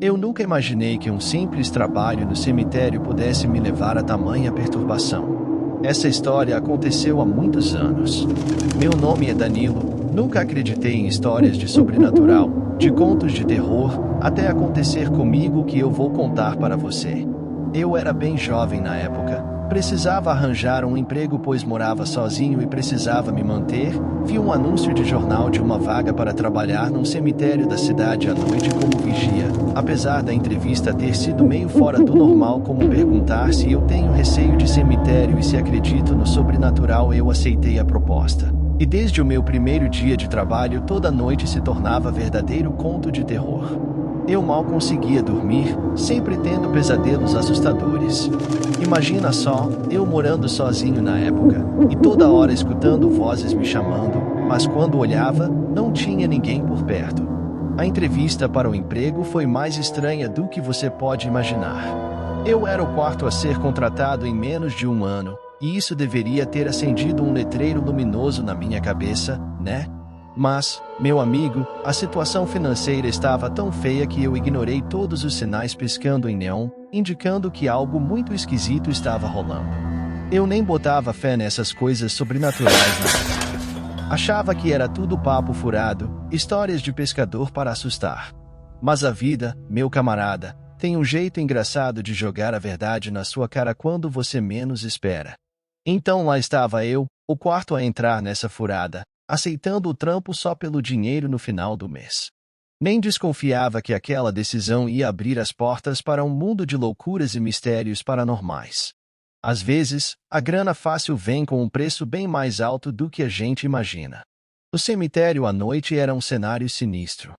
Eu nunca imaginei que um simples trabalho no cemitério pudesse me levar a tamanha perturbação. Essa história aconteceu há muitos anos. Meu nome é Danilo, nunca acreditei em histórias de sobrenatural, de contos de terror, até acontecer comigo o que eu vou contar para você. Eu era bem jovem na época, precisava arranjar um emprego pois morava sozinho e precisava me manter. Vi um anúncio de jornal de uma vaga para trabalhar num cemitério da cidade à noite como vigia. Apesar da entrevista ter sido meio fora do normal, como perguntar se eu tenho receio de cemitério e se acredito no sobrenatural, eu aceitei a proposta. E desde o meu primeiro dia de trabalho, toda noite se tornava verdadeiro conto de terror. Eu mal conseguia dormir, sempre tendo pesadelos assustadores. Imagina só, eu morando sozinho na época, e toda hora escutando vozes me chamando, mas quando olhava, não tinha ninguém por perto. A entrevista para o emprego foi mais estranha do que você pode imaginar. Eu era o quarto a ser contratado em menos de um ano, e isso deveria ter acendido um letreiro luminoso na minha cabeça, né? Mas, meu amigo, a situação financeira estava tão feia que eu ignorei todos os sinais piscando em neon, indicando que algo muito esquisito estava rolando. Eu nem botava fé nessas coisas sobrenaturais, não. Achava que era tudo papo furado, histórias de pescador para assustar. Mas a vida, meu camarada, tem um jeito engraçado de jogar a verdade na sua cara quando você menos espera. Então lá estava eu, o quarto a entrar nessa furada, aceitando o trampo só pelo dinheiro no final do mês. Nem desconfiava que aquela decisão ia abrir as portas para um mundo de loucuras e mistérios paranormais. Às vezes, a grana fácil vem com um preço bem mais alto do que a gente imagina. O cemitério à noite era um cenário sinistro.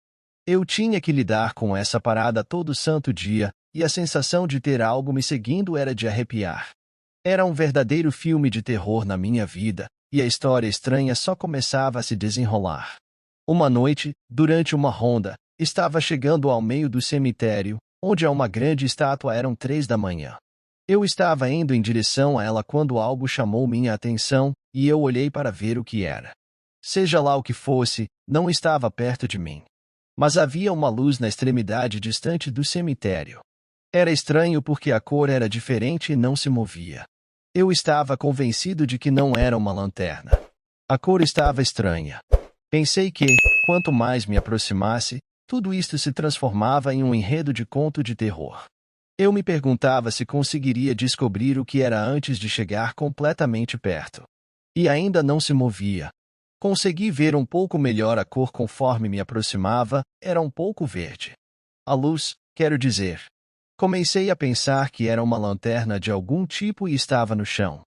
Eu tinha que lidar com essa parada todo santo dia, e a sensação de ter algo me seguindo era de arrepiar. Era um verdadeiro filme de terror na minha vida, e a história estranha só começava a se desenrolar. Uma noite, durante uma ronda, estava chegando ao meio do cemitério, onde há uma grande estátua. Eram 3 da manhã. Eu estava indo em direção a ela quando algo chamou minha atenção, e eu olhei para ver o que era. Seja lá o que fosse, não estava perto de mim. Mas havia uma luz na extremidade distante do cemitério. Era estranho porque a cor era diferente e não se movia. Eu estava convencido de que não era uma lanterna. A cor estava estranha. Pensei que, quanto mais me aproximasse, tudo isto se transformava em um enredo de conto de terror. Eu me perguntava se conseguiria descobrir o que era antes de chegar completamente perto. E ainda não se movia. Consegui ver um pouco melhor a cor conforme me aproximava, era um pouco verde. A luz, quero dizer. Comecei a pensar que era uma lanterna de algum tipo e estava no chão.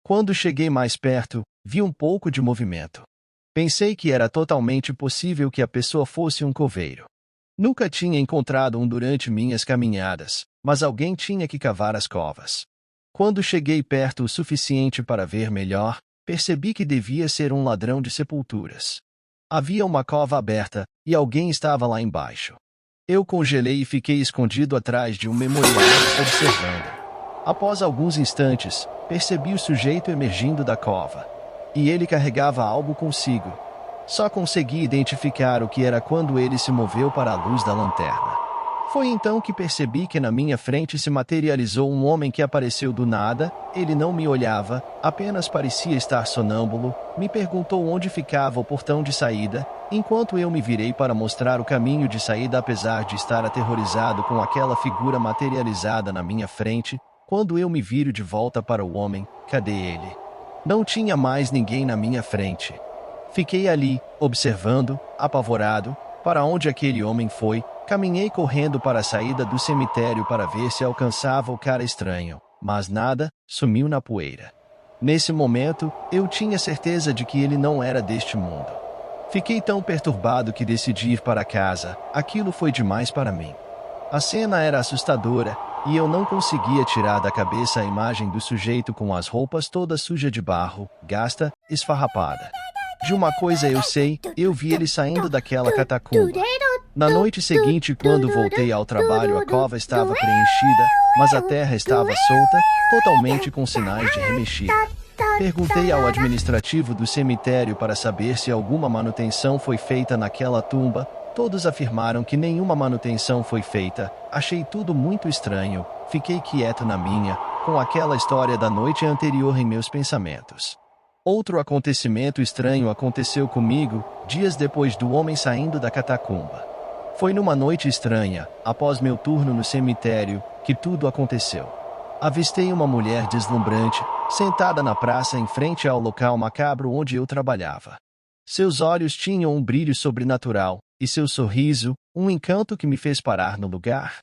Quando cheguei mais perto, vi um pouco de movimento. Pensei que era totalmente possível que a pessoa fosse um coveiro. Nunca tinha encontrado um durante minhas caminhadas, mas alguém tinha que cavar as covas. Quando cheguei perto o suficiente para ver melhor, percebi que devia ser um ladrão de sepulturas. Havia uma cova aberta, e alguém estava lá embaixo. Eu congelei e fiquei escondido atrás de um memorial, observando. Após alguns instantes, percebi o sujeito emergindo da cova. E ele carregava algo consigo. Só consegui identificar o que era quando ele se moveu para a luz da lanterna. Foi então que percebi que na minha frente se materializou um homem que apareceu do nada. Ele não me olhava, apenas parecia estar sonâmbulo. Me perguntou onde ficava o portão de saída, enquanto eu me virei para mostrar o caminho de saída. Apesar de estar aterrorizado com aquela figura materializada na minha frente, quando eu me viro de volta para o homem, cadê ele? Não tinha mais ninguém na minha frente. Fiquei ali, observando, apavorado, para onde aquele homem foi. Caminhei correndo para a saída do cemitério para ver se alcançava o cara estranho, mas nada, sumiu na poeira. Nesse momento, eu tinha certeza de que ele não era deste mundo. Fiquei tão perturbado que decidi ir para casa. Aquilo foi demais para mim. A cena era assustadora, e eu não conseguia tirar da cabeça a imagem do sujeito com as roupas todas sujas de barro, gasta, esfarrapada. De uma coisa eu sei, eu vi ele saindo daquela catacumba. Na noite seguinte, quando voltei ao trabalho, a cova estava preenchida, mas a terra estava solta, totalmente com sinais de remexida. Perguntei ao administrativo do cemitério para saber se alguma manutenção foi feita naquela tumba, Todos afirmaram que nenhuma manutenção foi feita. Achei tudo muito estranho. Fiquei quieto na minha, com aquela história da noite anterior em meus pensamentos. Outro acontecimento estranho aconteceu comigo, dias depois do homem saindo da catacumba. Foi numa noite estranha, após meu turno no cemitério, que tudo aconteceu. Avistei uma mulher deslumbrante, sentada na praça em frente ao local macabro onde eu trabalhava. Seus olhos tinham um brilho sobrenatural, e seu sorriso, um encanto que me fez parar no lugar.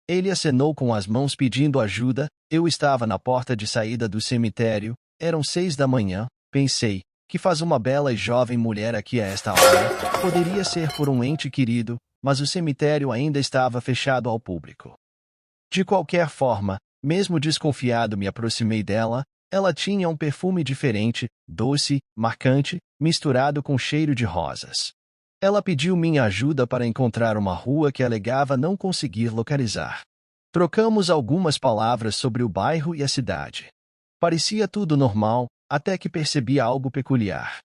Ele acenou com as mãos pedindo ajuda. Eu estava na porta de saída do cemitério, eram 6 da manhã, pensei, que faz uma bela e jovem mulher aqui a esta hora? Poderia ser por um ente querido, mas o cemitério ainda estava fechado ao público. De qualquer forma, mesmo desconfiado me aproximei dela. Ela tinha um perfume diferente, doce, marcante, misturado com cheiro de rosas. Ela pediu minha ajuda para encontrar uma rua que alegava não conseguir localizar. Trocamos algumas palavras sobre o bairro e a cidade. Parecia tudo normal, até que percebi algo peculiar.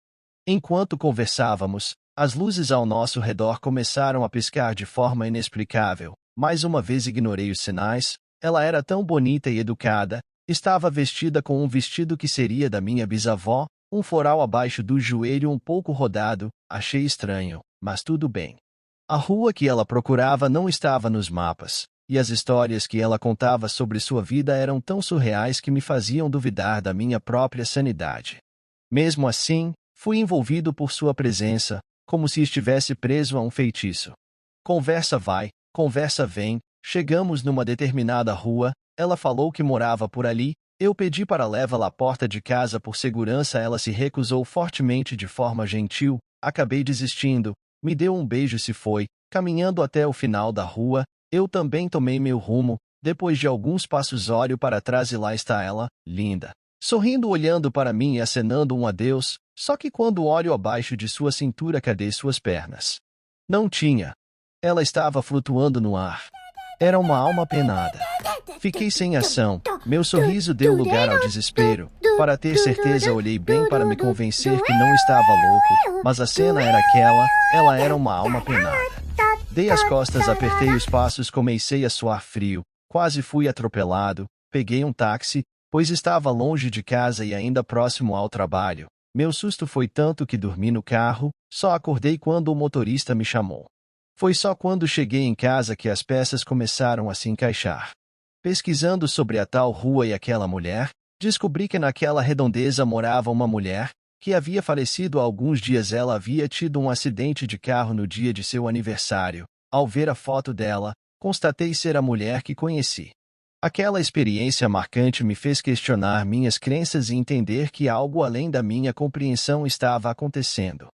Enquanto conversávamos, as luzes ao nosso redor começaram a piscar de forma inexplicável. Mais uma vez ignorei os sinais. Ela era tão bonita e educada. Estava vestida com um vestido que seria da minha bisavó, um floral abaixo do joelho um pouco rodado. Achei estranho, mas tudo bem. A rua que ela procurava não estava nos mapas, e as histórias que ela contava sobre sua vida eram tão surreais que me faziam duvidar da minha própria sanidade. Mesmo assim, fui envolvido por sua presença, como se estivesse preso a um feitiço. Conversa vai, conversa vem, chegamos numa determinada rua. Ela falou que morava por ali. Eu pedi para levá-la à porta de casa por segurança. Ela se recusou fortemente de forma gentil. Acabei desistindo. Me deu um beijo e se foi. Caminhando até o final da rua, eu também tomei meu rumo. Depois de alguns passos olho para trás e lá está ela, linda, sorrindo, olhando para mim e acenando um adeus. Só que quando olho abaixo de sua cintura, cadê suas pernas? Não tinha. Ela estava flutuando no ar. Era uma alma penada. Fiquei sem ação. Meu sorriso deu lugar ao desespero. Para ter certeza, olhei bem para me convencer que não estava louco, mas a cena era aquela. Ela era uma alma penada. Dei as costas, apertei os passos, comecei a suar frio. Quase fui atropelado. Peguei um táxi, pois estava longe de casa e ainda próximo ao trabalho. Meu susto foi tanto que dormi no carro. Só acordei quando o motorista me chamou. Foi só quando cheguei em casa que as peças começaram a se encaixar. Pesquisando sobre a tal rua e aquela mulher, descobri que naquela redondeza morava uma mulher que havia falecido há alguns dias. Ela havia tido um acidente de carro no dia de seu aniversário. Ao ver a foto dela, constatei ser a mulher que conheci. Aquela experiência marcante me fez questionar minhas crenças e entender que algo além da minha compreensão estava acontecendo.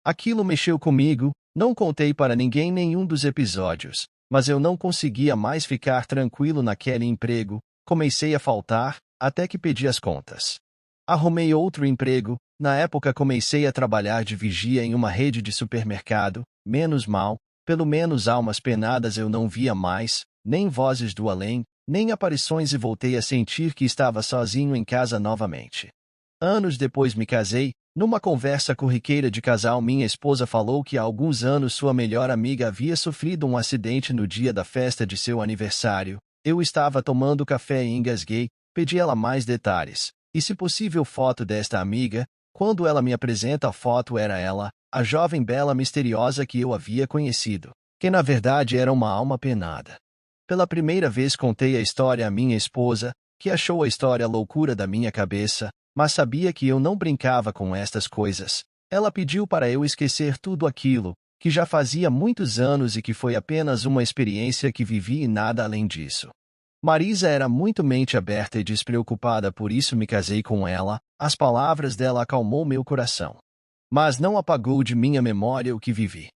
Aquilo mexeu comigo. Não contei para ninguém nenhum dos episódios, mas eu não conseguia mais ficar tranquilo naquele emprego. Comecei a faltar, até que pedi as contas. Arrumei outro emprego. Na época comecei a trabalhar de vigia em uma rede de supermercado. Menos mal, pelo menos almas penadas eu não via mais, nem vozes do além, nem aparições, e voltei a sentir que estava sozinho em casa novamente. Anos depois me casei. Numa conversa corriqueira de casal, minha esposa falou que há alguns anos sua melhor amiga havia sofrido um acidente no dia da festa de seu aniversário. Eu estava tomando café e engasguei. Pedi ela mais detalhes, e se possível foto desta amiga. Quando ela me apresenta a foto, era ela, a jovem bela misteriosa que eu havia conhecido, que na verdade era uma alma penada. Pela primeira vez contei a história à minha esposa, que achou a história loucura da minha cabeça, mas sabia que eu não brincava com estas coisas. Ela pediu para eu esquecer tudo aquilo, que já fazia muitos anos e que foi apenas uma experiência que vivi e nada além disso. Marisa era muito mente aberta e despreocupada, por isso me casei com ela. As palavras dela acalmou meu coração, mas não apagou de minha memória o que vivi.